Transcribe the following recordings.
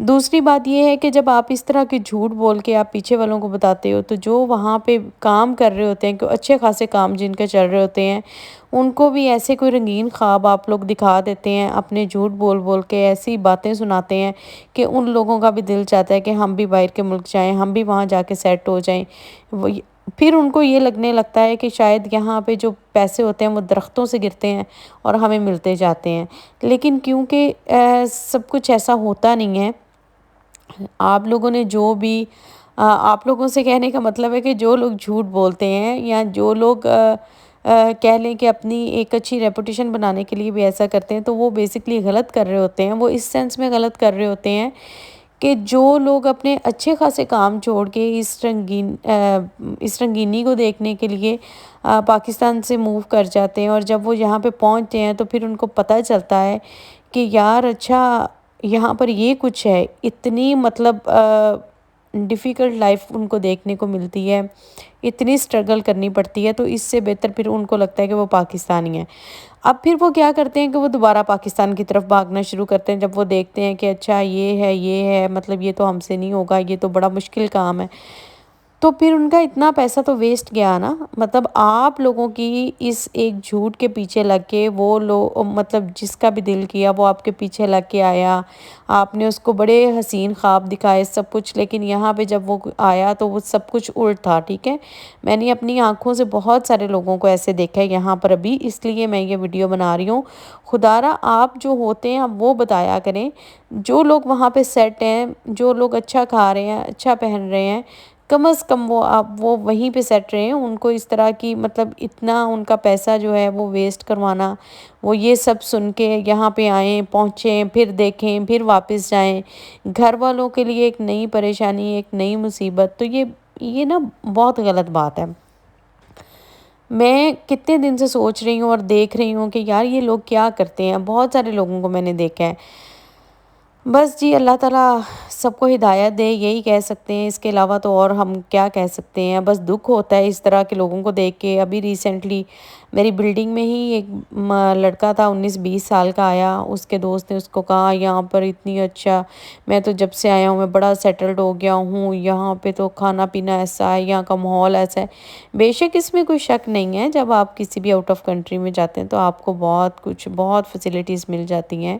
دوسری بات یہ ہے کہ جب آپ اس طرح کے جھوٹ بول کے آپ پیچھے والوں کو بتاتے ہو، تو جو وہاں پہ کام کر رہے ہوتے ہیں، کہ اچھے خاصے کام جن کے چل رہے ہوتے ہیں، ان کو بھی ایسے کوئی رنگین خواب آپ لوگ دکھا دیتے ہیں، اپنے جھوٹ بول بول کے ایسی باتیں سناتے ہیں کہ ان لوگوں کا بھی دل چاہتا ہے کہ ہم بھی باہر کے ملک جائیں، ہم بھی وہاں جا کے سیٹ ہو جائیں۔ پھر ان کو یہ لگنے لگتا ہے کہ شاید یہاں پہ جو پیسے ہوتے ہیں وہ درختوں سے گرتے ہیں اور ہمیں ملتے جاتے ہیں، لیکن کیونکہ سب کچھ ایسا ہوتا نہیں ہے۔ آپ لوگوں نے جو بھی آپ لوگوں سے کہنے کا مطلب ہے کہ جو لوگ جھوٹ بولتے ہیں، یا جو لوگ کہہ لیں کہ اپنی ایک اچھی ریپوٹیشن بنانے کے لیے بھی ایسا کرتے ہیں، تو وہ بیسکلی غلط کر رہے ہوتے ہیں۔ وہ اس سینس میں غلط کر رہے ہوتے ہیں کہ جو لوگ اپنے اچھے خاصے کام چھوڑ کے اس رنگینی کو دیکھنے کے لیے پاکستان سے موو کر جاتے ہیں، اور جب وہ یہاں پہ پہنچتے ہیں تو پھر ان کو پتہ چلتا ہے کہ یار اچھا یہاں پر یہ کچھ ہے، اتنی مطلب ڈیفیکلٹ لائف ان کو دیکھنے کو ملتی ہے، اتنی سٹرگل کرنی پڑتی ہے، تو اس سے بہتر پھر ان کو لگتا ہے کہ وہ پاکستانی ہیں۔ اب پھر وہ کیا کرتے ہیں کہ وہ دوبارہ پاکستان کی طرف بھاگنا شروع کرتے ہیں، جب وہ دیکھتے ہیں کہ اچھا یہ ہے مطلب یہ تو ہم سے نہیں ہوگا، یہ تو بڑا مشکل کام ہے۔ تو پھر ان کا اتنا پیسہ تو ویسٹ گیا نا۔ مطلب آپ لوگوں کی اس ایک جھوٹ کے پیچھے لگ کے وہ لوگ مطلب جس کا بھی دل کیا وہ آپ کے پیچھے لگ کے آیا، آپ نے اس کو بڑے حسین خواب دکھائے سب کچھ، لیکن یہاں پہ جب وہ آیا تو وہ سب کچھ الٹ تھا، ٹھیک ہے۔ میں نے اپنی آنکھوں سے بہت سارے لوگوں کو ایسے دیکھا ہے یہاں پر ابھی، اس لیے میں یہ ویڈیو بنا رہی ہوں۔ خدارہ آپ جو ہوتے ہیں وہ بتایا کریں، جو لوگ وہاں پہ سیٹ ہیں، جو لوگ اچھا کھا رہے ہیں، اچھا پہن رہے ہیں، کم از کم وہ وہیں پہ سیٹ رہے ہیں۔ ان کو اس طرح کی مطلب اتنا ان کا پیسہ جو ہے وہ ویسٹ کروانا، وہ یہ سب سن کے یہاں پہ آئیں، پہنچیں، پھر دیکھیں، پھر واپس جائیں، گھر والوں کے لیے ایک نئی پریشانی، ایک نئی مصیبت، تو یہ نا بہت غلط بات ہے۔ میں کتنے دن سے سوچ رہی ہوں اور دیکھ رہی ہوں کہ یار یہ لوگ کیا کرتے ہیں، بہت سارے لوگوں کو میں نے دیکھا ہے۔ بس جی اللہ تعالیٰ سب کو ہدایت دے، یہی کہہ سکتے ہیں، اس کے علاوہ تو اور ہم کیا کہہ سکتے ہیں۔ بس دکھ ہوتا ہے اس طرح کے لوگوں کو دیکھ کے۔ ابھی ریسنٹلی میری بلڈنگ میں ہی ایک لڑکا تھا 19-20 سال کا، آیا، اس کے دوست نے اس کو کہا یہاں پر اتنی اچھا، میں تو جب سے آیا ہوں میں بڑا سیٹلڈ ہو گیا ہوں، یہاں پہ تو کھانا پینا ایسا ہے، یہاں کا ماحول ایسا ہے۔ بے شک اس میں کوئی شک نہیں ہے، جب آپ کسی بھی آؤٹ آف کنٹری میں جاتے ہیں تو آپ کو بہت فیسلٹیز مل جاتی ہیں،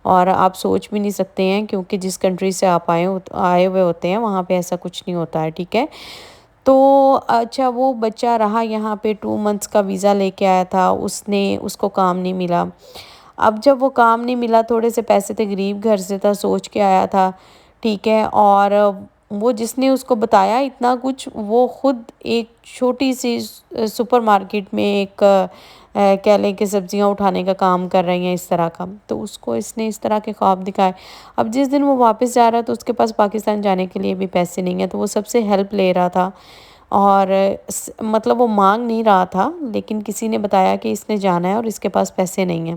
اور آپ سوچ بھی نہیں سکتے ہیں، کیونکہ جس کنٹری سے آپ آئے ہوئے ہوتے ہیں وہاں پہ ایسا کچھ نہیں ہوتا ہے، ٹھیک ہے۔ تو اچھا وہ بچہ رہا یہاں پہ، 2 منتھس کا ویزا لے کے آیا تھا، اس کو کام نہیں ملا۔ اب جب وہ کام نہیں ملا، تھوڑے سے پیسے تھے، غریب گھر سے تھا، سوچ کے آیا تھا، ٹھیک ہے، اور وہ جس نے اس کو بتایا اتنا کچھ، وہ خود ایک چھوٹی سی سپر مارکیٹ میں ایک کہہ لیں کہ سبزیاں اٹھانے کا کام کر رہی ہیں اس طرح کا، تو اس نے اس طرح کے خواب دکھائے۔ اب جس دن وہ واپس جا رہا ہے تو اس کے پاس پاکستان جانے کے لیے بھی پیسے نہیں ہیں، تو وہ سب سے ہیلپ لے رہا تھا، اور مطلب وہ مانگ نہیں رہا تھا، لیکن کسی نے بتایا کہ اس نے جانا ہے اور اس کے پاس پیسے نہیں ہیں،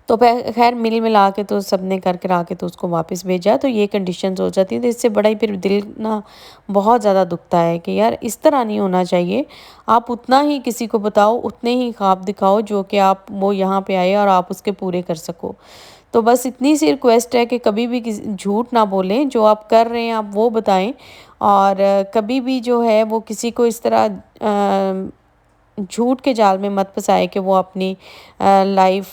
تو خیر مل ملا کے تو سب نے کر کرا کے تو اس کو واپس بھیجا۔ تو یہ کنڈیشنز ہو جاتی ہیں، تو اس سے بڑا ہی پھر دل نا بہت زیادہ دکھتا ہے کہ یار اس طرح نہیں ہونا چاہیے۔ آپ اتنا ہی کسی کو بتاؤ، اتنے ہی خواب دکھاؤ جو کہ وہ یہاں پہ آئے اور آپ اس کے پورے کر سکو۔ تو بس اتنی سی ریکویسٹ ہے کہ کبھی بھی جھوٹ نہ بولیں، جو آپ کر رہے ہیں آپ وہ بتائیں، اور کبھی بھی جو ہے وہ کسی کو اس طرح جھوٹ کے جال میں مت پھنسائے کہ وہ اپنی لائف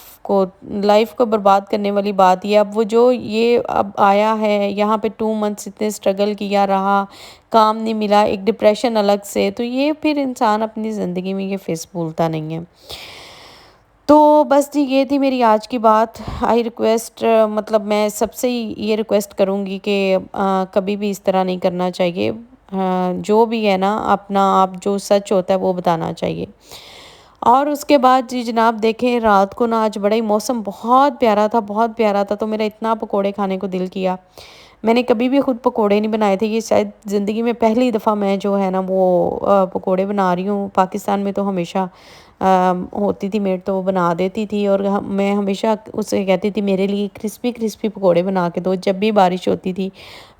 کو برباد کرنے والی بات یہ اب وہ جو یہ اب آیا ہے یہاں پہ 2 منتھس اتنے سٹرگل کیا رہا، کام نہیں ملا، ایک ڈپریشن الگ سے، تو یہ پھر انسان اپنی زندگی میں یہ فیس بھولتا نہیں ہے۔ تو بس جی یہ تھی میری آج کی بات۔ آئی ریکویسٹ مطلب میں سب سے یہ ریکویسٹ کروں گی کہ کبھی بھی اس طرح نہیں کرنا چاہیے، جو بھی ہے نا اپنا آپ جو سچ ہوتا ہے وہ بتانا چاہیے۔ اور اس کے بعد جی جناب دیکھیں رات کو نا آج بڑا ہی موسم بہت پیارا تھا، بہت پیارا تھا، تو میرا اتنا پکوڑے کھانے کو دل کیا۔ میں نے کبھی بھی خود پکوڑے نہیں بنائے تھے، یہ شاید زندگی میں پہلی دفعہ میں جو ہے نا وہ پکوڑے بنا رہی ہوں۔ پاکستان میں تو ہمیشہ ہوتی تھی میڈ، تو وہ بنا دیتی تھی، اور میں ہمیشہ اسے کہتی تھی میرے لیے کرسپی کرسپی پکوڑے بنا کے دو۔ جب بھی بارش ہوتی تھی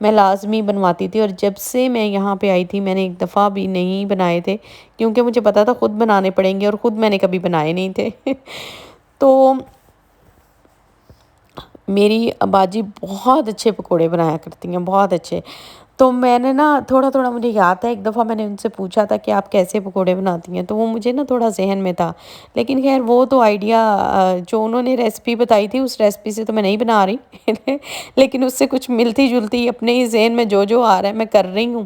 میں لازمی بنواتی تھی، اور جب سے میں یہاں پہ آئی تھی میں نے ایک دفعہ بھی نہیں بنائے تھے، کیونکہ مجھے پتا تھا خود بنانے پڑیں گے، اور خود میں نے کبھی بنائے نہیں تھے۔ تو میری باجی بہت اچھے پکوڑے بنایا کرتی ہیں، بہت اچھے۔ تو میں نے نا تھوڑا تھوڑا مجھے یاد ہے، ایک دفعہ میں نے ان سے پوچھا تھا کہ آپ کیسے پکوڑے بناتی ہیں، تو وہ مجھے نا تھوڑا ذہن میں تھا، لیکن خیر وہ تو آئیڈیا جو انہوں نے ریسپی بتائی تھی اس ریسپی سے تو میں نہیں بنا رہی لیکن اس سے کچھ ملتی جلتی اپنے ہی ذہن میں جو آ رہا ہے میں کر رہی ہوں۔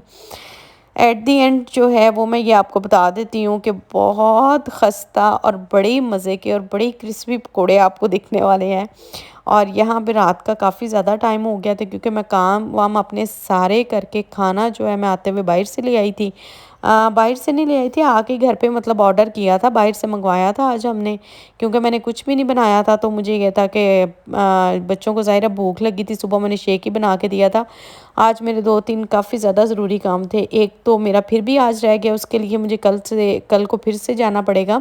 ایٹ دی اینڈ جو ہے وہ میں یہ آپ کو بتا دیتی ہوں کہ بہت خستہ اور بڑی مزے کے اور بڑی کرسپی پکوڑے آپ کو دکھنے والے ہیں۔ اور یہاں پہ رات کا کافی زیادہ ٹائم ہو گیا تھا، کیونکہ میں کام وام اپنے سارے کر کے کھانا جو ہے میں آتے ہوئے باہر سے لے آئی تھی۔ باہر سے نہیں لے آئی تھی، آ کے گھر پہ مطلب آرڈر کیا تھا، باہر سے منگوایا تھا آج ہم نے، کیونکہ میں نے کچھ بھی نہیں بنایا تھا تو مجھے یہ تھا کہ بچوں کو ظاہرہ بھوک لگی تھی، صبح میں نے شیک ہی بنا کے دیا تھا۔ آج میرے 2-3 کافی زیادہ ضروری کام تھے، ایک تو میرا پھر بھی آج رہ گیا، اس کے لیے مجھے کل کو پھر سے جانا پڑے گا،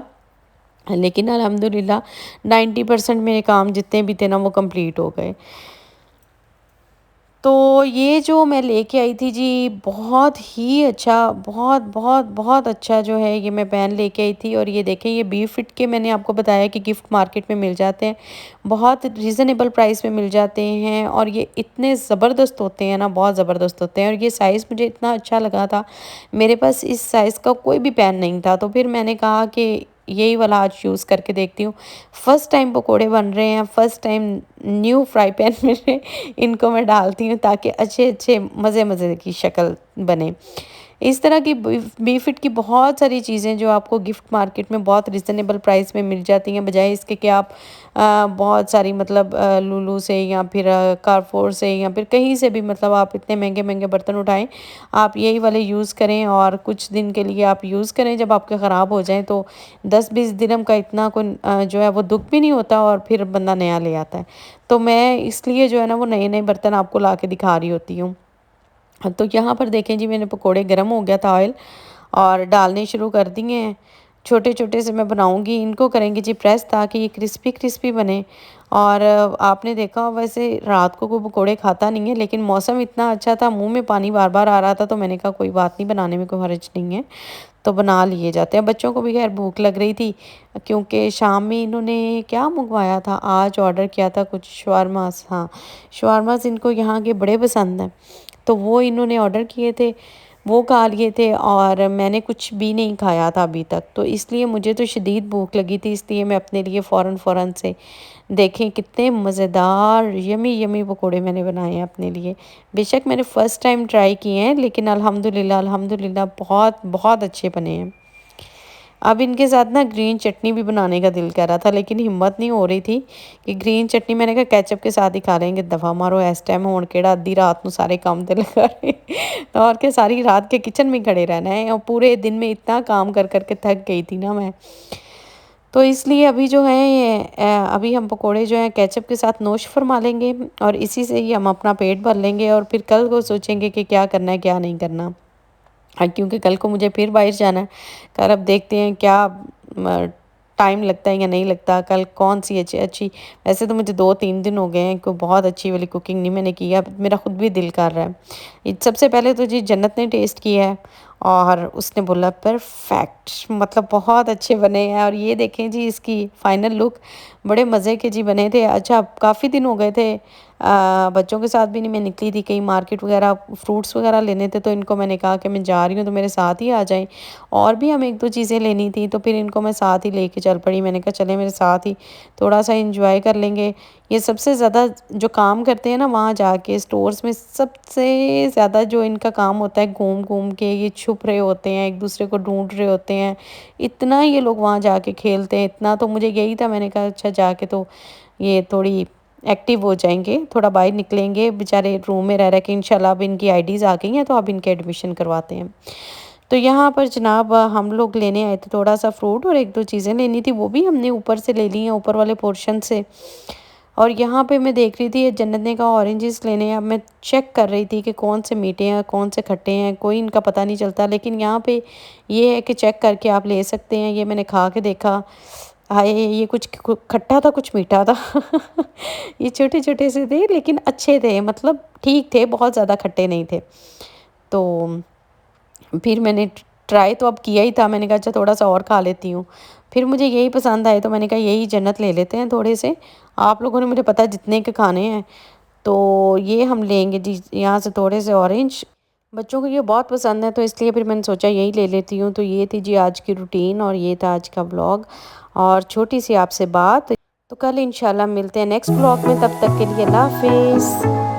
لیکن الحمدللہ 90% میرے کام جتنے بھی تھے نا وہ کمپلیٹ ہو گئے۔ تو یہ جو میں لے کے آئی تھی جی بہت ہی اچھا، بہت بہت بہت اچھا جو ہے یہ میں پین لے کے آئی تھی، اور یہ دیکھیں یہ بی فٹ کے میں نے آپ کو بتایا کہ گفٹ مارکیٹ میں مل جاتے ہیں، بہت ریزنیبل پرائس میں مل جاتے ہیں، اور یہ اتنے زبردست ہوتے ہیں نا، بہت زبردست ہوتے ہیں، اور یہ سائز مجھے اتنا اچھا لگا تھا، میرے پاس اس سائز کا کوئی بھی پین نہیں تھا، تو پھر میں نے کہا کہ یہی والا آج یوز کر کے دیکھتی ہوں۔ فرسٹ ٹائم پکوڑے بن رہے ہیں، first time new fry pan میں ان کو میں ڈالتی ہوں تاکہ اچھے اچھے مزے مزے کی شکل بنے۔ اس طرح کی بی فٹ کی بہت ساری چیزیں جو آپ کو گفٹ مارکیٹ میں بہت ریزنیبل پرائس میں مل جاتی ہیں، بجائے اس کے کہ آپ بہت ساری مطلب لولو سے یا پھر کارفور سے یا پھر کہیں سے بھی مطلب آپ اتنے مہنگے مہنگے برتن اٹھائیں، آپ یہی والے یوز کریں اور کچھ دن کے لیے آپ یوز کریں، جب آپ کے خراب ہو جائیں تو 10-20 درہم کا اتنا کوئی جو ہے وہ دکھ بھی نہیں ہوتا، اور پھر بندہ نیا لے آتا ہے۔ تو میں اس لیے جو ہے نا وہ نئے نئے برتن آپ کو لا کے دکھا رہی ہوتی ہوں۔ تو یہاں پر دیکھیں جی میں نے پکوڑے گرم ہو گیا تھا آئل، اور ڈالنے شروع کر دیے ہیں، چھوٹے چھوٹے سے میں بناؤں گی، ان کو کریں گے جی پریس تاکہ یہ کرسپی کرسپی بنے۔ اور آپ نے دیکھا ویسے رات کو کوئی پکوڑے کھاتا نہیں ہے، لیکن موسم اتنا اچھا تھا، منہ میں پانی بار بار آ رہا تھا، تو میں نے کہا کوئی بات نہیں، بنانے میں کوئی حرج نہیں ہے، تو بنا لیے جاتے ہیں۔ بچوں کو بھی خیر بھوک لگ رہی تھی، کیونکہ شام میں انہوں نے کیا منگوایا تھا، آج آرڈر کیا تھا کچھ شاورماز، ہاں شاورماز ان کو یہاں کے بڑے پسند ہیں، تو وہ انہوں نے آرڈر کیے تھے، وہ کھا لیے تھے، اور میں نے کچھ بھی نہیں کھایا تھا ابھی تک، تو اس لیے مجھے تو شدید بھوک لگی تھی، اس لیے میں اپنے لیے فوراً سے دیکھیں کتنے مزیدار یمی یمی پکوڑے میں نے بنائے ہیں اپنے لیے۔ بے شک میں نے فرسٹ ٹائم ٹرائی کیے ہیں، لیکن الحمدللہ بہت بہت اچھے بنے ہیں۔ اب ان کے ساتھ نا گرین چٹنی بھی بنانے کا دل کر رہا تھا، لیکن ہمت نہیں ہو رہی تھی کہ گرین چٹنی میں نے کہا کیچپ کے ساتھ ہی کھا لیں گے، دفعہ مارو اس ٹائم ہون کیڑا ادھی رات نو سارے کام تے لگا رہے اور کہ ساری رات کے کچن میں کھڑے رہنا ہے، اور پورے دن میں اتنا کام کر کر کے تھک گئی تھی نا میں، تو اس لیے ابھی جو ہے ابھی ہم پکوڑے جو ہیں کیچپ کے ساتھ نوش فرما لیں گے، اور اسی سے ہی ہم اپنا پیٹ بھر لیں گے، اور پھر کل کو سوچیں گے کہ کیا کرنا ہے کیا نہیں کرنا، کیونکہ کل کو مجھے پھر باہر جانا ہے۔ کل اب دیکھتے ہیں کیا ٹائم لگتا ہے یا نہیں لگتا، کل کون سی اچھی ویسے تو مجھے 2-3 دن ہو گئے ہیں، کوئی بہت اچھی والی کوکنگ نہیں میں نے کی ہے، اب میرا خود بھی دل کر رہا ہے۔ سب سے پہلے تو جی جنت نے ٹیسٹ کیا ہے، اور اس نے بولا پرفیکٹ، مطلب بہت اچھے بنے ہیں، اور یہ دیکھیں جی اس کی فائنل لک بڑے مزے کے جی بنے تھے۔ اچھا کافی دن ہو گئے تھے، بچوں کے ساتھ بھی نہیں میں نکلی تھی کہیں مارکیٹ وغیرہ فروٹس وغیرہ لینے تھے، تو ان کو میں نے کہا کہ میں جا رہی ہوں تو میرے ساتھ ہی آ جائیں، اور بھی ہم 1-2 چیزیں لینی تھیں، تو پھر ان کو میں ساتھ ہی لے کے چل پڑی، میں نے کہا چلیں میرے ساتھ ہی تھوڑا سا انجوائے کر لیں گے۔ یہ سب سے زیادہ جو کام کرتے ہیں نا وہاں جا کے سٹورز میں، سب سے زیادہ جو ان کا کام ہوتا ہے گھوم گھوم کے یہ چھپ رہے ہوتے ہیں، ایک دوسرے کو ڈھونڈ رہے ہوتے ہیں، اتنا یہ لوگ وہاں جا کے کھیلتے ہیں، اتنا تو مجھے یہی تھا، میں نے کہا اچھا جا کے تو یہ تھوڑی ایکٹیو ہو جائیں گے، تھوڑا باہر نکلیں گے، بیچارے روم میں رہ کے انشاءاللہ اب ان کی آئی ڈیز آ گئی ہیں تو اب ان کے ایڈمیشن کرواتے ہیں۔ تو یہاں پر جناب ہم لوگ لینے آئے تھے تھوڑا سا فروٹ، اور 1-2 چیزیں لینی تھی، وہ بھی ہم نے اوپر سے لے لی ہیں، اوپر والے پورشن سے۔ اور یہاں پہ میں دیکھ رہی تھی یہ جنت نے کہا اورنجز لینے ہیں، اب میں چیک کر رہی تھی کہ کون سے میٹھے ہیں کون سے کھٹے ہیں، کوئی ان کا پتہ نہیں چلتا، لیکن یہاں پہ یہ ہے کہ چیک کر کے آپ لے سکتے ہیں۔ یہ میں نے کھا کے دیکھا، ہائے یہ کچھ کھٹا تھا کچھ میٹھا تھا یہ چھوٹے چھوٹے سے تھے لیکن اچھے تھے، مطلب ٹھیک تھے، بہت زیادہ کھٹے نہیں تھے۔ تو پھر میں نے ٹرائی تو اب کیا ہی تھا، میں نے کہا اچھا تھوڑا سا اور کھا لیتی ہوں، پھر مجھے یہی پسند آئے تو میں نے کہا یہی جنت لے لیتے ہیں تھوڑے سے. آپ لوگوں نے مجھے پتا جتنے کے کھانے ہیں تو یہ ہم لیں گے جی یہاں سے تھوڑے سے اورنج. بچوں کو یہ بہت پسند ہے تو اس لیے پھر میں نے سوچا یہی لے لیتی ہوں. تو یہ تھی جی آج کی روٹین اور یہ تھا آج کا ولاگ اور چھوٹی سی آپ سے بات. تو کل انشاءاللہ ملتے ہیں نیکسٹ ولاگ میں. تب تک کے لیے اللہ حافظ.